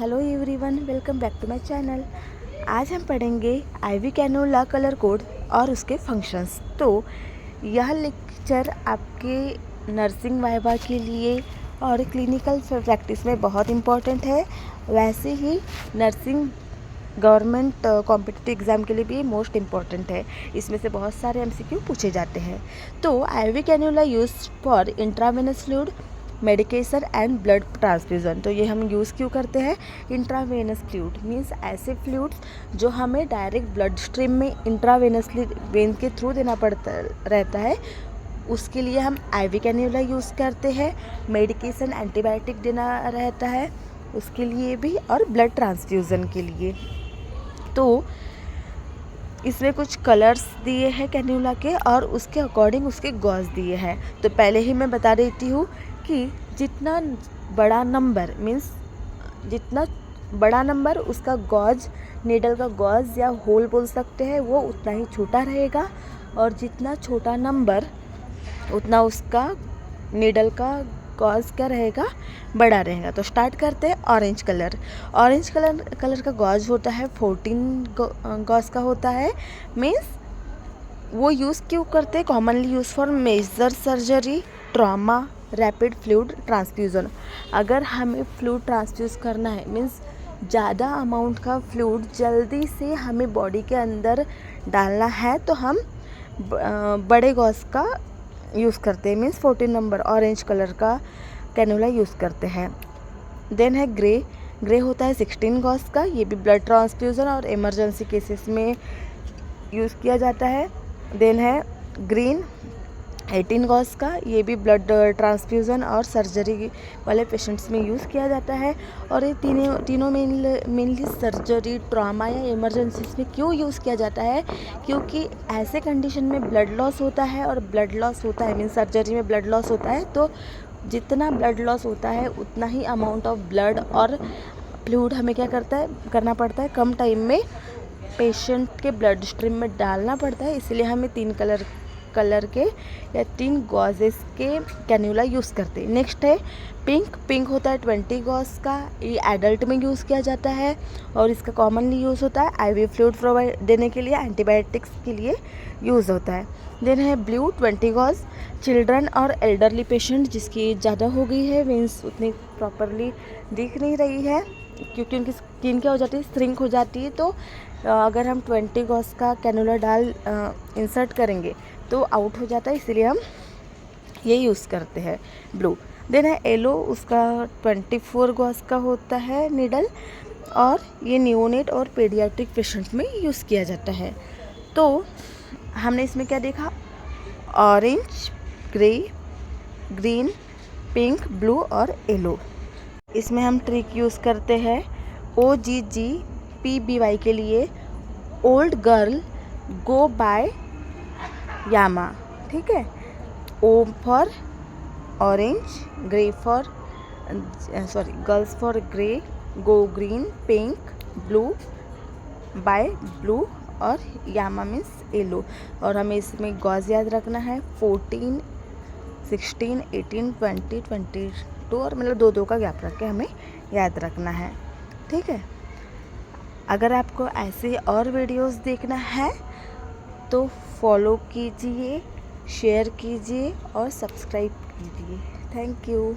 Hello everyone, welcome back to my channel. आज हम पढ़ेंगे आईवी कैनोला कलर कोड और उसके फंक्शंस। तो यह लेक्चर आपके नर्सिंग वाइवा के लिए और क्लिनिकल प्रैक्टिस में बहुत इम्पॉर्टेंट है। वैसे ही नर्सिंग गवर्नमेंट कॉम्पिटिटिव एग्ज़ाम के लिए भी मोस्ट इम्पॉर्टेंट है। इसमें से बहुत सारे एमसीक्यू पूछे जाते हैं। तो IV cannula use for intravenous fluid medication and blood transfusion. तो ये हम यूज़ क्यों करते हैं? इंट्रावेनस फ्लूइड मीन्स ऐसे फ्लूइड्स जो हमें डायरेक्ट ब्लड स्ट्रीम में इंट्रावेनसली वेन के थ्रू देना पड़ता रहता है, उसके लिए हम आईवी कैन्यूला यूज़ करते हैं। मेडिकेशन एंटीबायोटिक देना रहता है उसके लिए भी, और ब्लड ट्रांसफ्यूज़न के लिए। तो इसमें कुछ कलर्स दिए हैं कैन्यूला के और उसके अकॉर्डिंग उसके गॉज दिए हैं। तो पहले ही मैं बता देती हूँ कि जितना बड़ा नंबर मीन्स जितना बड़ा नंबर उसका गॉज, नीडल का गॉज या होल बोल सकते हैं, वो उतना ही छोटा रहेगा, और जितना छोटा नंबर उतना उसका नीडल का गॉज क्या रहेगा, बड़ा रहेगा। तो स्टार्ट करते हैं। ऑरेंज कलर का गॉज होता है 14 गॉज का होता है। मीन्स वो यूज़ क्यों करते हैं? Commonly use for major surgery, trauma, rapid fluid transfusion. अगर हमें फ्लूइड ट्रांसफ्यूज़ करना है मीन्स ज़्यादा अमाउंट का फ्लूइड जल्दी से हमें बॉडी के अंदर डालना है, तो हम बड़े गॉज का यूज़ करते हैं। मीन्स 14 नंबर ऑरेंज कलर का कैनुला यूज़ करते हैं। देन है ग्रे होता है 16 गॉज का। ये भी ब्लड ट्रांसफ्यूज़न और इमरजेंसी केसेस में यूज़ किया जाता है। देन है ग्रीन 18 गॉज का। ये भी ब्लड ट्रांसफ्यूज़न और सर्जरी वाले पेशेंट्स में यूज़ किया जाता है। और ये तीनों मेनली सर्जरी, ट्रॉमा या इमरजेंसीज में क्यों यूज़ किया जाता है? क्योंकि ऐसे कंडीशन में ब्लड लॉस होता है, और ब्लड लॉस होता है मीन्स सर्जरी में ब्लड लॉस होता है। तो जितना ब्लड लॉस होता है उतना ही अमाउंट ऑफ ब्लड और फ्लूइड हमें क्या करना पड़ता है, कम टाइम में पेशेंट के ब्लड स्ट्रीम में डालना पड़ता है। इसलिए हमें 3 कलर के या 3 गॉजेस के कैन्यूला यूज़ करते हैं। नेक्स्ट है पिंक होता है 20 गॉज का। ये एडल्ट में यूज़ किया जाता है और इसका कॉमनली यूज़ होता है आईवी फ्लूइड प्रोवाइड देने के लिए, एंटीबायोटिक्स के लिए यूज़ होता है। देन है ब्लू 20 गॉज, चिल्ड्रन और एल्डरली पेशेंट जिसकी ज़्यादा हो गई है मीन्स उतनी प्रॉपरली दिख नहीं रही है क्योंकि उनकी स्किन क्या हो जाती है, श्रिंक हो जाती है। तो अगर हम 20 गॉज का कैनुला डाल इंसर्ट करेंगे तो आउट हो जाता है, इसीलिए हम ये यूज़ करते हैं ब्लू। देन है येलो, उसका 24 गॉज का होता है नीडल, और ये नियोनेट और पीडियाट्रिक पेशेंट में यूज़ किया जाता है। तो हमने इसमें क्या देखा? Orange, grey, green, pink, blue और येलो। इसमें हम ट्रिक यूज़ करते हैं OGGPBY के लिए, ओल्ड गर्ल गो बाय यामा। ठीक है, O for orange, girls for grey, go green, pink, blue, by blue, और यामा मीन्स येलो। और हमें इसमें गॉज याद रखना है 14, 16, 18, 20, 22, और मतलब 2 का गैप रख के हमें याद रखना है। ठीक है, अगर आपको ऐसे और वीडियोस देखना है तो फॉलो कीजिए, शेयर कीजिए और सब्सक्राइब कीजिए। Thank you.